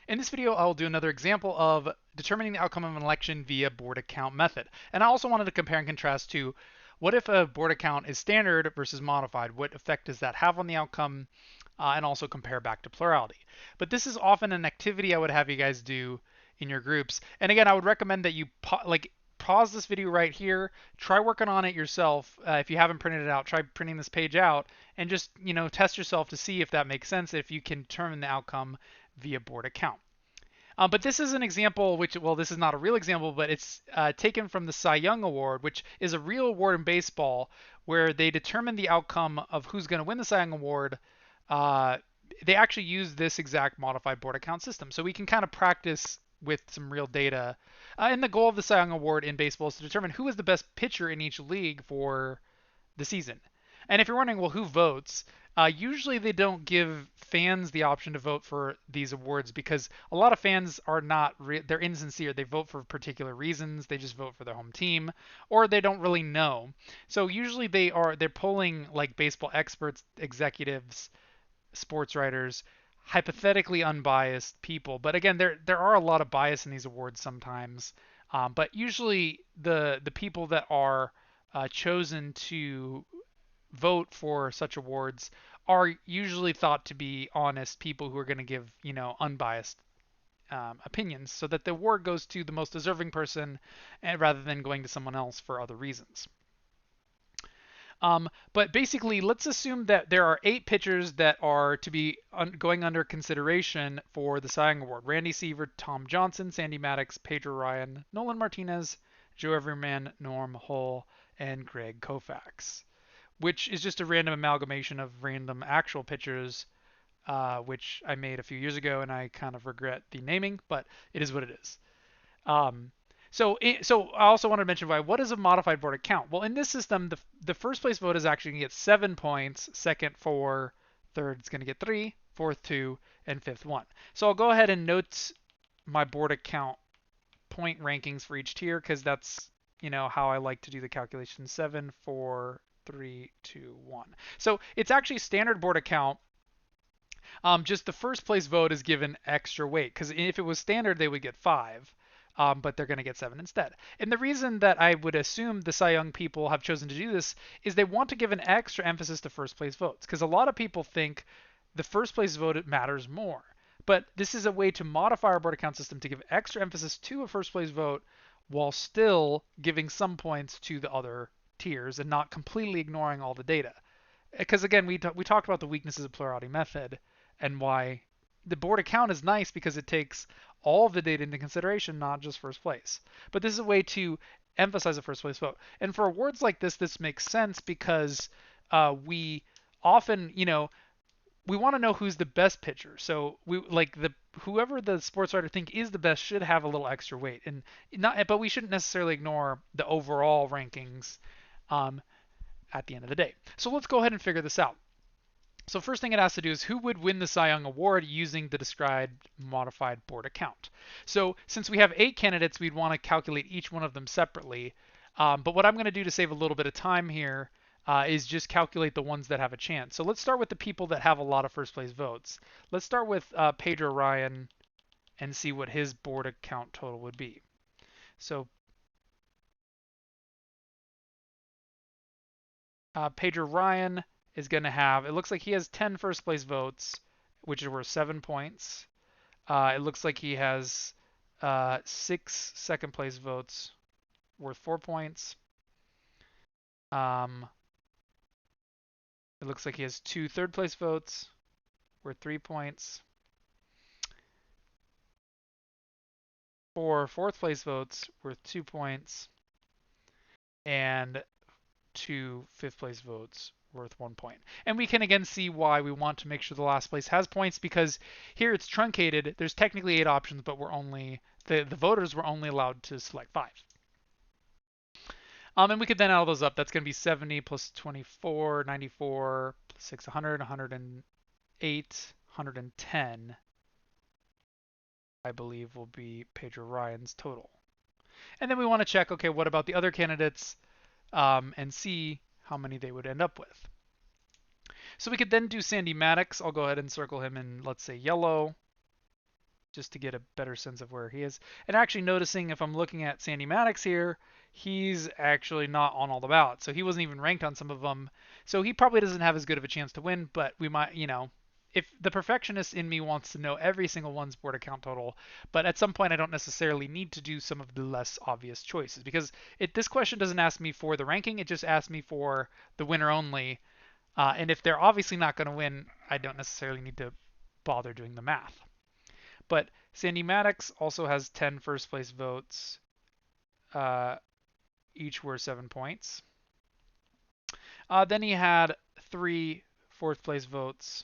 In this video, I'll do another example of determining the outcome of an election via Borda Count Method. And I also wanted to compare and contrast to what if a Borda count is standard versus modified? What effect does that have on the outcome? And also compare back to plurality. But this is often an activity I would have you guys do in your groups. And again, I would recommend that you pause this video right here, try working on it yourself. If you haven't printed it out, try printing this page out and just, test yourself to see if that makes sense, if you can determine the outcome via Borda count. But this is an example which, well, this is not a real example, but it's taken from the Cy Young Award, which is a real award in baseball where they determine the outcome of who's going to win the Cy Young Award. Uh, they actually use this exact modified Borda count system. So we can kind of practice with some real data. And the goal of the Cy Young Award in baseball is to determine who is the best pitcher in each league for the season. And if you're wondering, well, who votes? Usually they don't give fans the option to vote for these awards because a lot of fans are not they're insincere. They vote for particular reasons. They just vote for their home team, or they don't really know. So usually they're polling like baseball experts, executives, sports writers, hypothetically unbiased people. But again, there are a lot of bias in these awards sometimes. But usually the people that are chosen to vote for such awards are usually thought to be honest people who are going to give, unbiased opinions so that the award goes to the most deserving person rather than going to someone else for other reasons. But basically, let's assume that there are 8 pitchers that are to be going under consideration for the Cy Young Award. Randy Seaver, Tom Johnson, Sandy Maddox, Pedro Ryan, Nolan Martinez, Joe Everman, Norm Hull, and Greg Koufax, which is just a random amalgamation of random actual pitchers, which I made a few years ago, and I kind of regret the naming, but it is what it is. Um, so I also wanted to mention what is a modified Borda count? Well, in this system, the first place vote is actually going to get 7 points, second 4, third is going to get 3, fourth 2, and fifth 1. So I'll go ahead and note my Borda count point rankings for each tier because that's how I like to do the calculation. 7, 4, 3, 2, 1. So it's actually standard Borda count. Just the first place vote is given extra weight because if it was standard, they would get 5. But they're going to get 7 instead. And the reason that I would assume the Cy Young people have chosen to do this is they want to give an extra emphasis to first place votes because a lot of people think the first place vote matters more. But this is a way to modify our Borda count system to give extra emphasis to a first place vote while still giving some points to the other tiers and not completely ignoring all the data. Because again, we talked about the weaknesses of plurality method and why the Borda count is nice because it takes all of the data into consideration, not just first place. But this is a way to emphasize a first place vote. And for awards like this makes sense because we often, we want to know who's the best pitcher. So we like whoever the sports writer think is the best should have a little extra weight, and but we shouldn't necessarily ignore the overall rankings at the end of the day. So let's go ahead and figure this out. So first thing it has to do is who would win the Cy Young Award using the described modified Borda count. So since we have 8 candidates, we'd want to calculate each one of them separately. But what I'm going to do to save a little bit of time here is just calculate the ones that have a chance. So let's start with the people that have a lot of first place votes. Let's start with Pedro Ryan and see what his Borda count total would be. So Pedro Ryan is going to have, it looks like he has 10 first place votes, which are worth 7 points. It looks like he has 6 second place votes worth 4 points. It looks like he has 2 third place votes worth 3 points. 4 fourth place votes worth 2 points. And 2 fifth place votes worth 1 point. And we can again see why we want to make sure the last place has points because here it's truncated. There's technically 8 options, but we're only the voters were only allowed to select 5. And we could then add all those up. That's going to be 70 plus 24, 94, plus 6, 100, 108, 110, I believe will be Pedro Ryan's total. And then we want to check, okay, what about the other candidates and see how many they would end up with. So we could then do Sandy Maddox. I'll go ahead and circle him in, let's say, yellow. just to get a better sense of where he is. And actually noticing if I'm looking at Sandy Maddox here, he's actually not on all the ballots. So he wasn't even ranked on some of them. So he probably doesn't have as good of a chance to win, but we might, if the perfectionist in me wants to know every single one's Borda Count total, but at some point I don't necessarily need to do some of the less obvious choices because this question doesn't ask me for the ranking, it just asks me for the winner only. And if they're obviously not going to win, I don't necessarily need to bother doing the math. But Sandy Maddox also has 10 first place votes, each worth 7 points. Then he had 3 fourth place votes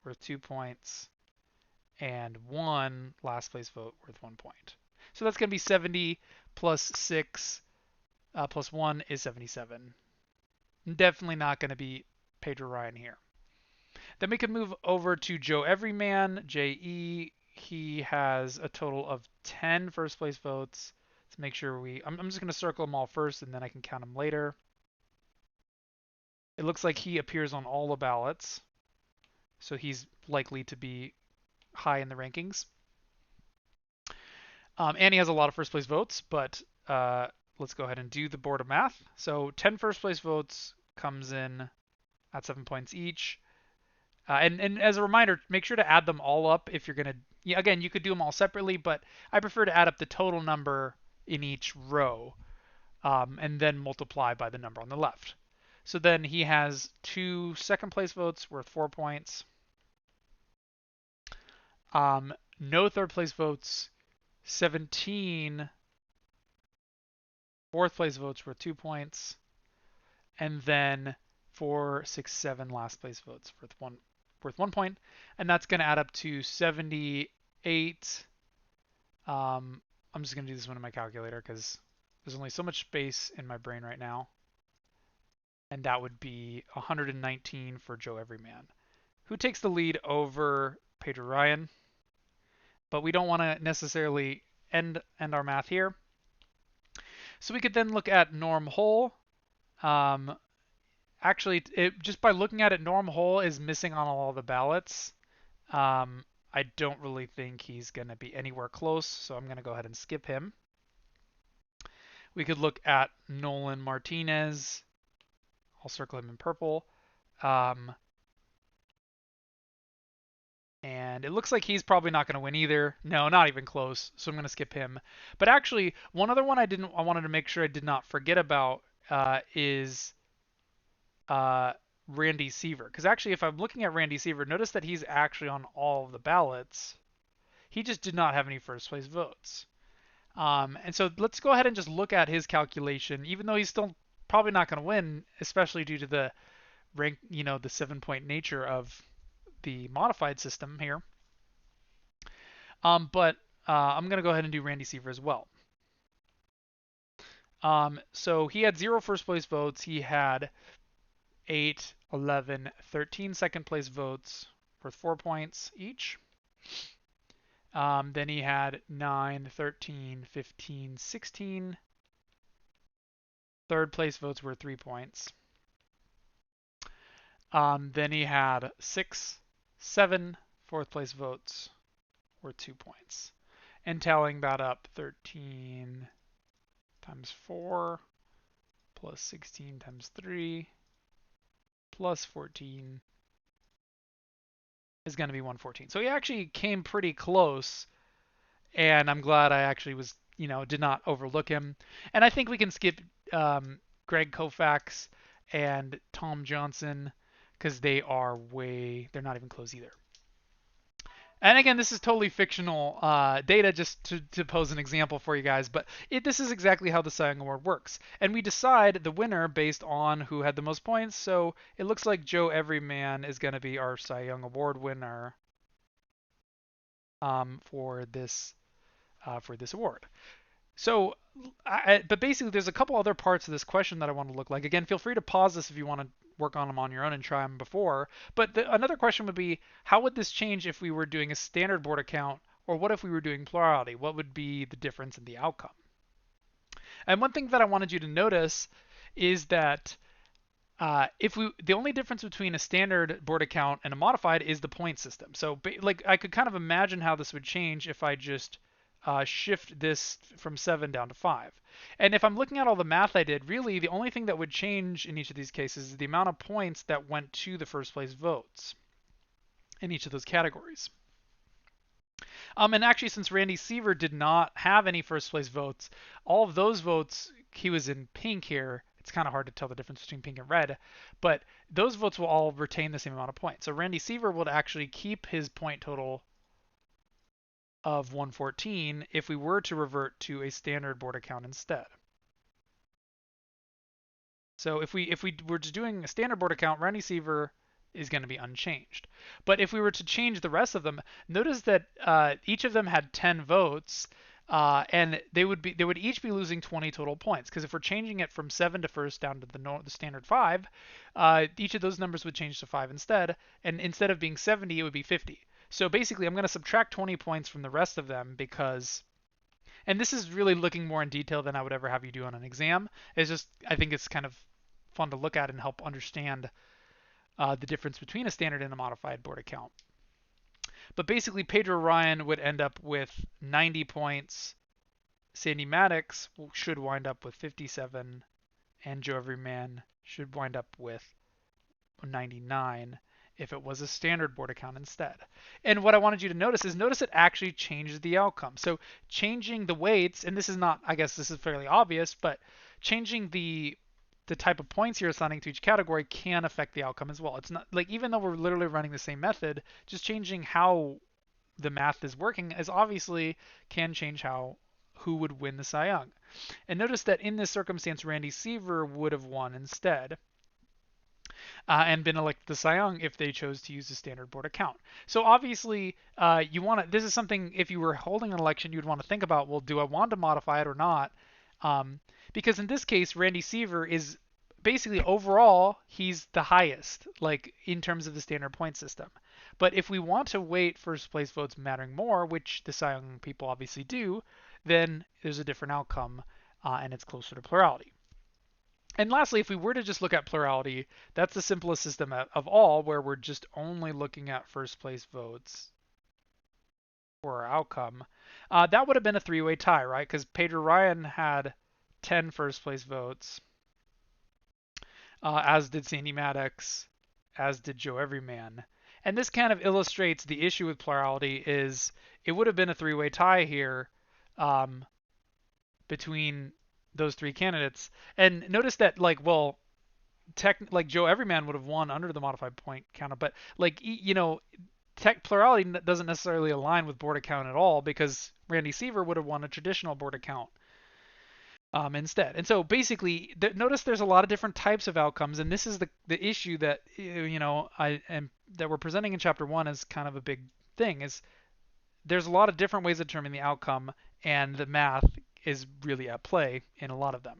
worth 2 points, and 1 last place vote worth 1 point. So that's going to be 70 plus 6 plus 1 is 77. Definitely not going to beat Pedro Ryan here. Then we can move over to Joe Everyman, JE. He has a total of 10 first place votes. Let's make sure I'm just going to circle them all first and then I can count them later. It looks like he appears on all the ballots, so he's likely to be high in the rankings. And he has a lot of first place votes, but let's go ahead and do the board of math. So 10 first place votes comes in at 7 points each. And as a reminder, make sure to add them all up if you're going to, again, you could do them all separately, but I prefer to add up the total number in each row and then multiply by the number on the left. So then he has 2 second place votes worth 4 points. No third place votes, 17 fourth place votes worth 2 points, and then 4, 6, 7 last place votes worth 1 point, and that's going to add up to 78. I'm just going to do this one in my calculator because there's only so much space in my brain right now. And that would be 119 for Joe Everyman, who takes the lead over Pedro Ryan. But we don't want to necessarily end our math here. So we could then look at norm hole. Actually, just by looking at it, norm hole is missing on all the ballots. I don't really think he's going to be anywhere close, so I'm going to go ahead and skip him. We could look at Nolan Martinez. I'll circle him in purple. And it looks like he's probably not going to win either. No, not even close. So I'm going to skip him. But actually, one other one I wanted to make sure I did not forget about is Randy Seaver. Because actually, if I'm looking at Randy Seaver, notice that he's actually on all of the ballots. He just did not have any first place votes. And so let's go ahead and just look at his calculation, even though he's still probably not going to win, especially due to the rank, the 7-point nature of the modified system here. But I'm going to go ahead and do Randy Seaver as well. So he had 0 first place votes. He had 8, 11, 13 second place votes worth 4 points each. Then he had 9, 13, 15, 16 third place votes worth 3 points. Then he had 6, 7 fourth place votes worth 2 points. And tallying that up, 13 times 4 plus 16 times 3 plus 14 is going to be 114. So he actually came pretty close, and I'm glad I actually was, did not overlook him. And I think we can skip Greg Koufax and Tom Johnson because they're not even close either. And again, this is totally fictional data just to pose an example for you guys, but this is exactly how the Cy Young Award works. And we decide the winner based on who had the most points, so it looks like Joe Everyman is going to be our Cy Young Award winner for this award. So, but basically, there's a couple other parts of this question that I want to look like. Again, feel free to pause this if you want to work on them on your own and try them before. But another question would be, how would this change if we were doing a standard Borda count, or what if we were doing plurality? What would be the difference in the outcome? And one thing that I wanted you to notice is that If we the only difference between a standard board account and a modified is the point system. So like I could kind of imagine how this would change if I just shift this from 7 down to 5. And if I'm looking at all the math I did, really the only thing that would change in each of these cases is the amount of points that went to the first place votes in each of those categories. And actually, since Randy Seaver did not have any first place votes, all of those votes, he was in pink here. It's kind of hard to tell the difference between pink and red, but those votes will all retain the same amount of points. So Randy Seaver would actually keep his point total of 114 if we were to revert to a standard board account instead. So if we were just doing a standard board account, Randy Seaver is going to be unchanged. But if we were to change the rest of them, notice that each of them had 10 votes, and they would each be losing 20 total points. Because if we're changing it from 7 to first down to the standard 5, each of those numbers would change to 5 instead, and instead of being 70, it would be 50. So basically, I'm going to subtract 20 points from the rest of them because, and this is really looking more in detail than I would ever have you do on an exam. It's just I think it's kind of fun to look at and help understand the difference between a standard and a modified board account. But basically, Pedro Ryan would end up with 90 points. Sandy Maddox should wind up with 57, and Joe Everyman should wind up with 99 if it was a standard board account instead. And what I wanted you to notice is notice it actually changes the outcome. So changing the weights, and this is not, I guess this is fairly obvious, but changing the type of points you're assigning to each category can affect the outcome as well. It's not like even though we're literally running the same method, just changing how the math is working is obviously can change how who would win the Cy Young. And notice that in this circumstance, Randy Seaver would have won instead. And been elected the Cy Young if they chose to use the standard board account. So obviously, you want to. This is something if you were holding an election, you'd want to think about. Well, do I want to modify it or not? Because in this case, Randy Seaver is basically overall he's the highest, like in terms of the standard point system. But if we want to weight first place votes mattering more, which the Cy Young people obviously do, then there's a different outcome, and it's closer to plurality. And lastly, if we were to just look at plurality, that's the simplest system of all, where we're just only looking at first place votes for our outcome. That would have been a three-way tie, right? Because Pedro Ryan had 10 first place votes, as did Sandy Maddox, as did Joe Everyman. And this kind of illustrates the issue with plurality is it would have been a three-way tie here between those three candidates. And notice that, like, well, like Joe Everyman would have won under the modified point counter, but like plurality doesn't necessarily align with board account at all because Randy Seaver would have won a traditional board account instead. And so basically, notice there's a lot of different types of outcomes, and this is the issue that I am that we're presenting in chapter 1 as kind of a big thing is there's a lot of different ways of determining the outcome, and the math is really at play in a lot of them.